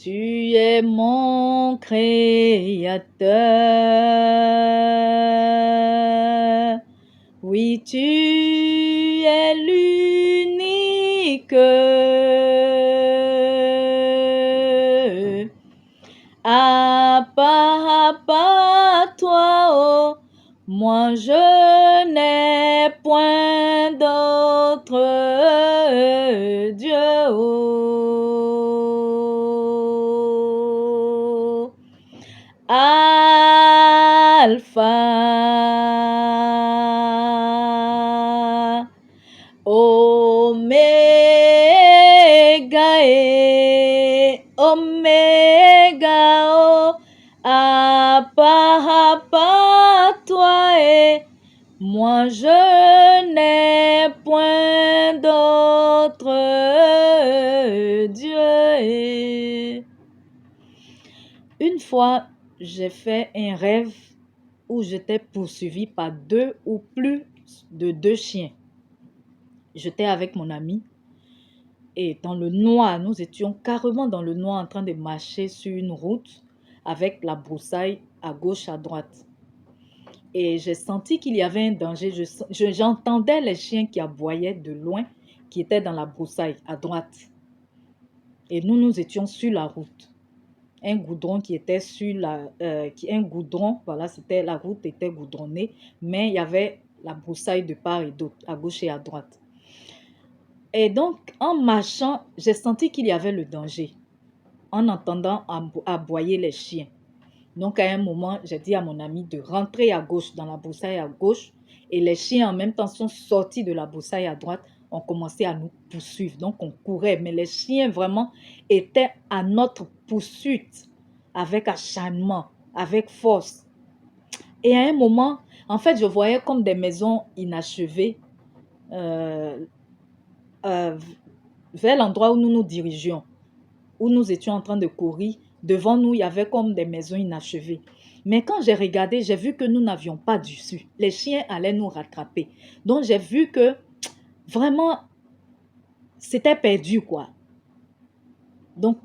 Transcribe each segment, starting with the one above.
Tu es mon créateur. Oui, tu es l'unique. À part toi, oh, moi je n'ai point d'autre Dieu. Oh. Alpha, Oméga et Oméga, oh, à part toi et moi je n'ai point d'autre Dieu. Une fois, j'ai fait un rêve où j'étais poursuivi par deux ou plus de deux chiens. J'étais avec mon ami et dans le noir, nous étions carrément dans le noir en train de marcher sur une route avec la broussaille à gauche, à droite. Et j'ai senti qu'il y avait un danger. J'entendais les chiens qui aboyaient de loin, qui étaient dans la broussaille à droite. Et nous étions sur la route. Un goudron qui était sur un goudron, voilà, la route était goudronnée, mais il y avait la broussaille de part et d'autre, à gauche et à droite. Et donc, en marchant, j'ai senti qu'il y avait le danger, en entendant aboyer les chiens. Donc, à un moment, j'ai dit à mon ami de rentrer à gauche, dans la broussaille à gauche, et les chiens en même temps sont sortis de la broussaille à droite, ont commencé à nous poursuivre. Donc, on courait, mais les chiens vraiment étaient à notre poursuite, avec acharnement, avec force. Et à un moment, en fait, je voyais comme des maisons inachevées vers l'endroit où nous nous dirigions, où nous étions en train de courir. Devant nous, il y avait comme des maisons inachevées. Mais quand j'ai regardé, j'ai vu que nous n'avions pas d'issue. Les chiens allaient nous rattraper. Donc, j'ai vu que vraiment, c'était perdu, quoi. Donc,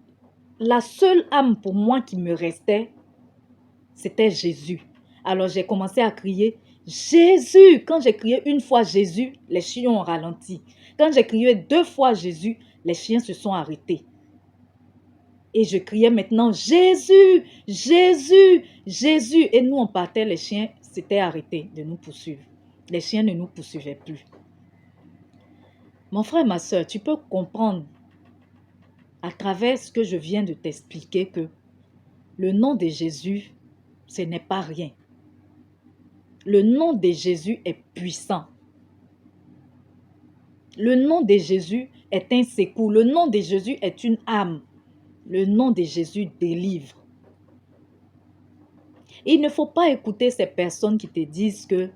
la seule âme pour moi qui me restait, c'était Jésus. Alors, j'ai commencé à crier « Jésus !» Quand j'ai crié une fois « Jésus », les chiens ont ralenti. Quand j'ai crié deux fois « Jésus », les chiens se sont arrêtés. Et je criais maintenant « Jésus, Jésus, Jésus !» Et nous, on partait, les chiens s'étaient arrêtés de nous poursuivre. Les chiens ne nous poursuivaient plus. Mon frère, ma soeur, tu peux comprendre à travers ce que je viens de t'expliquer que le nom de Jésus, ce n'est pas rien. Le nom de Jésus est puissant. Le nom de Jésus est un secours. Le nom de Jésus est une âme. Le nom de Jésus délivre. Il ne faut pas écouter ces personnes qui te disent que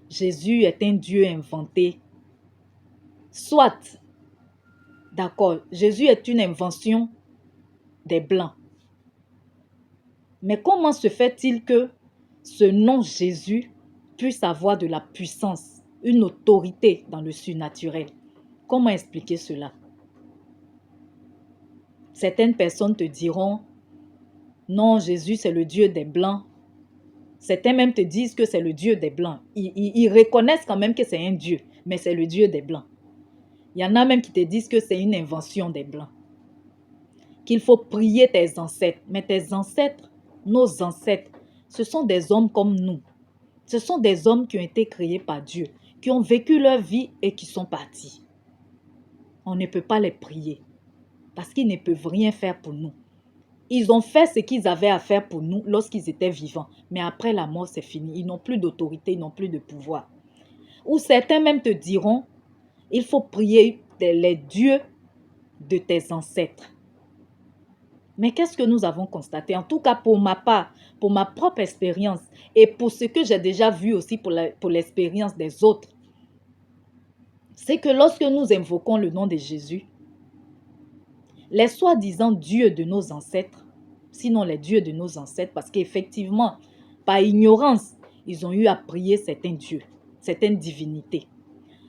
Jésus est un Dieu inventé. Soit, d'accord, Jésus est une invention des Blancs. Mais comment se fait-il que ce nom Jésus puisse avoir de la puissance, une autorité dans le surnaturel? Comment expliquer cela? Certaines personnes te diront, non, Jésus c'est le Dieu des Blancs. Certains même te disent que c'est le Dieu des Blancs. Ils reconnaissent quand même que c'est un Dieu, mais c'est le Dieu des Blancs. Il y en a même qui te disent que c'est une invention des Blancs. Qu'il faut prier tes ancêtres. Mais tes ancêtres, nos ancêtres, ce sont des hommes comme nous. Ce sont des hommes qui ont été créés par Dieu, qui ont vécu leur vie et qui sont partis. On ne peut pas les prier parce qu'ils ne peuvent rien faire pour nous. Ils ont fait ce qu'ils avaient à faire pour nous lorsqu'ils étaient vivants. Mais après la mort, c'est fini. Ils n'ont plus d'autorité, ils n'ont plus de pouvoir. Ou certains même te diront, il faut prier les dieux de tes ancêtres. Mais qu'est-ce que nous avons constaté? En tout cas, pour ma part, pour ma propre expérience et pour ce que j'ai déjà vu aussi pour l'expérience des autres, c'est que lorsque nous invoquons le nom de Jésus, les soi-disant dieux de nos ancêtres, sinon les dieux de nos ancêtres, parce qu'effectivement, par ignorance, ils ont eu à prier certains dieux, certaines divinités.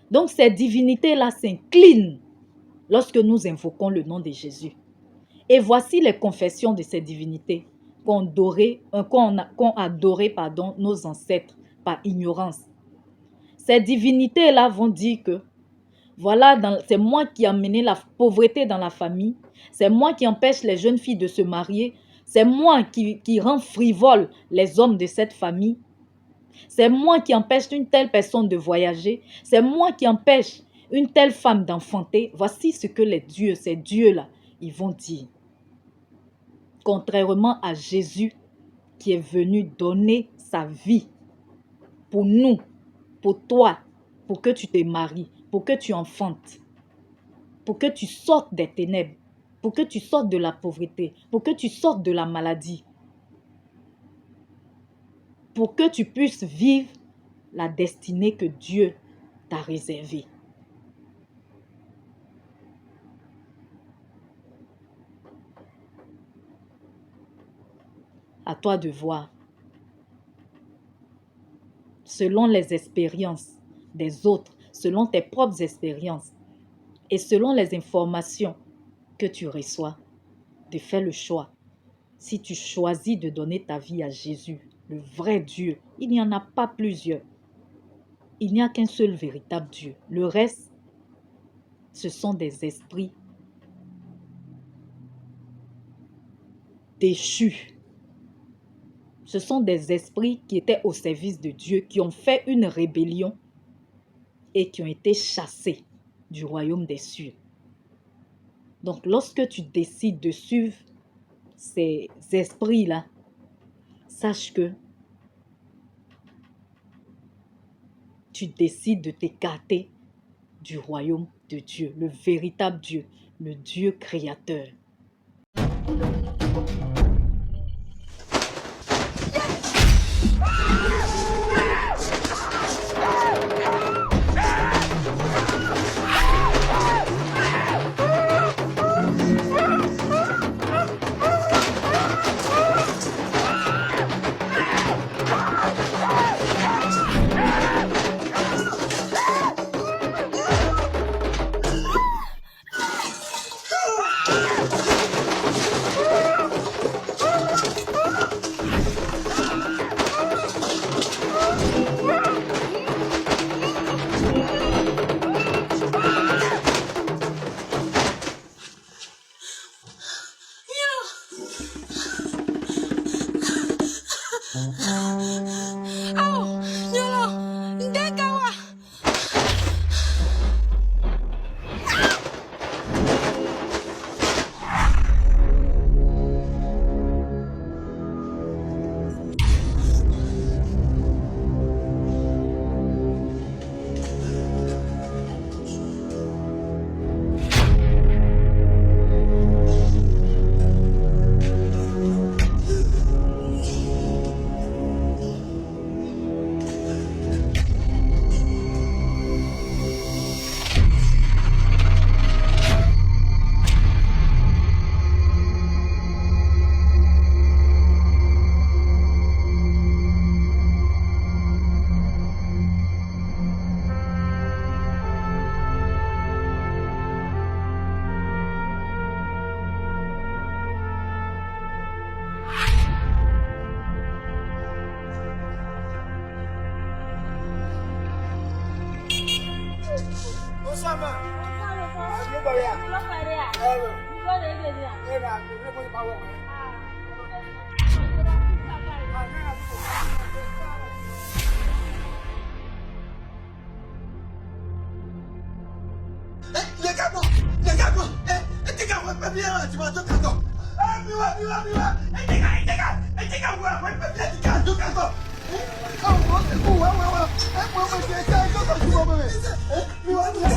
Donc ces divinités-là s'inclinent lorsque nous invoquons le nom de Jésus. Et voici les confessions de ces divinités qu'ont adoré nos ancêtres par ignorance. Ces divinités-là vont dire que voilà, c'est moi qui ai amené la pauvreté dans la famille, c'est moi qui empêche les jeunes filles de se marier, c'est moi qui rend frivole les hommes de cette famille, c'est moi qui empêche une telle personne de voyager, c'est moi qui empêche une telle femme d'enfanter. Voici ce que ces dieux-là, ils vont dire. Contrairement à Jésus qui est venu donner sa vie pour nous, pour toi, pour que tu te maries, pour que tu enfantes, pour que tu sortes des ténèbres, pour que tu sortes de la pauvreté, pour que tu sortes de la maladie, pour que tu puisses vivre la destinée que Dieu t'a réservée. À toi de voir. Selon les expériences des autres, selon tes propres expériences et selon les informations que tu reçois, de faire le choix. Si tu choisis de donner ta vie à Jésus, le vrai Dieu, il n'y en a pas plusieurs. Il n'y a qu'un seul véritable Dieu. Le reste, ce sont des esprits déchus. Ce sont des esprits qui étaient au service de Dieu, qui ont fait une rébellion et qui ont été chassés du royaume des cieux. Donc, lorsque tu décides de suivre ces esprits-là, sache que tu décides de t'écarter du royaume de Dieu, le véritable Dieu, le Dieu créateur. Oh,